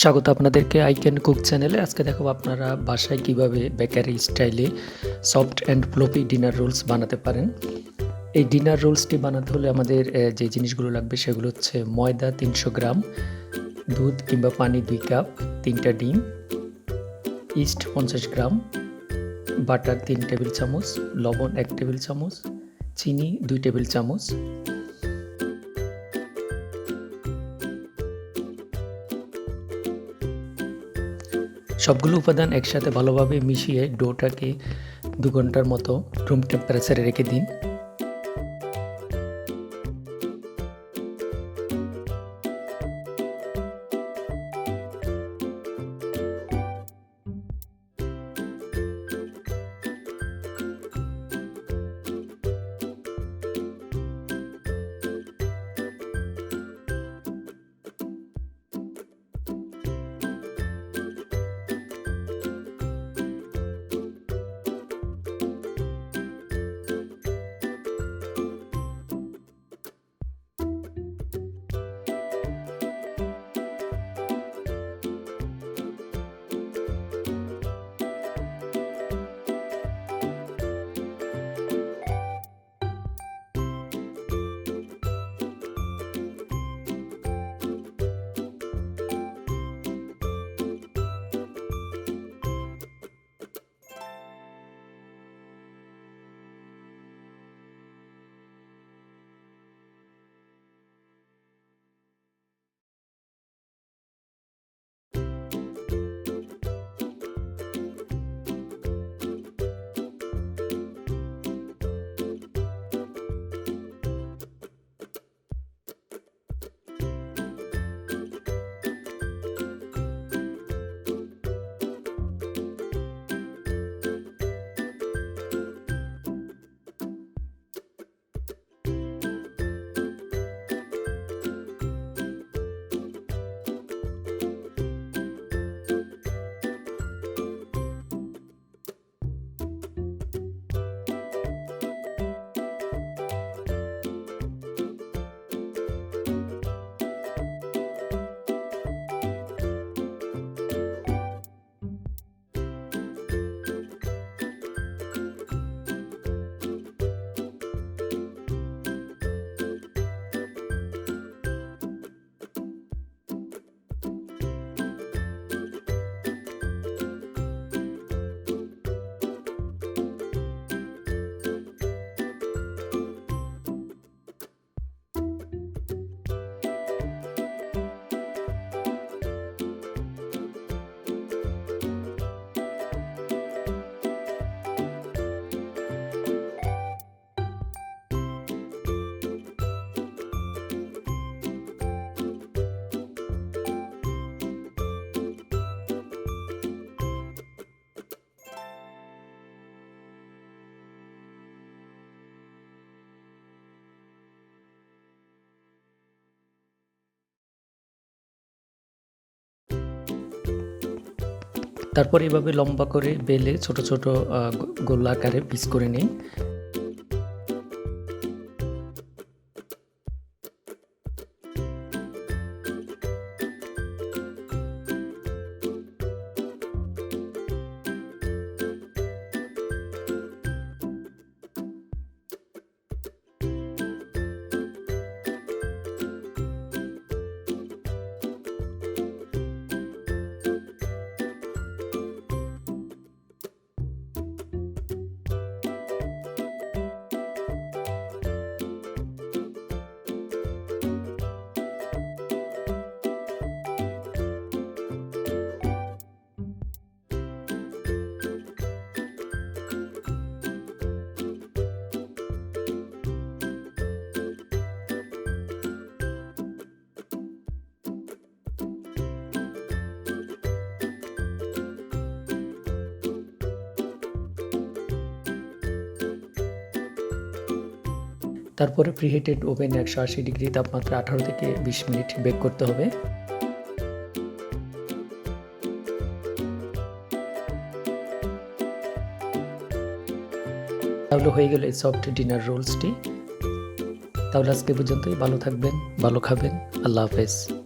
স্বাগত আপনাদেরকে I can cook চ্যানেলে। আজকে দেখাবো আপনারা বাসায় কিভাবে বেকারি স্টাইলে soft and fluffy dinner rolls বানাতে পারেন। এই ডিনার রোলসটি বানাতে হলে আমাদের যে জিনিসগুলো লাগবে সেগুলো হচ্ছে ময়দা ৩০০ গ্রাম, দুধ কিংবা পানি ২ কাপ, ৩টা ডিম, ইস্ট ৫০ গ্রাম, বাটার ৩ টেবিল চামচ, লবণ ১ টেবিল চামচ, চিনি ২ টেবিল চামচ। সবগুলো উপাদান একসাথে ভালোভাবে মিশিয়ে ডোটাকে ২ ঘন্টার মতো রুম টেম্পারেচারে রেখে দিন। তারপর এভাবে লম্বা করে বেলে ছোট ছোট গোল আকারে পিস করে নিন। তারপরে প্রিহিটেড ওভেনে ১৮০ ডিগ্রি তাপমাত্রা ১৮ থেকে ২০ মিনিট বেক করতে হবে। তাহলে হয়ে গেল এই সফট ডিনার রোলসটি। তাহলে আজকে পর্যন্তই। ভালো থাকবেন, ভালো খাবেন। আল্লাহ হাফেজ।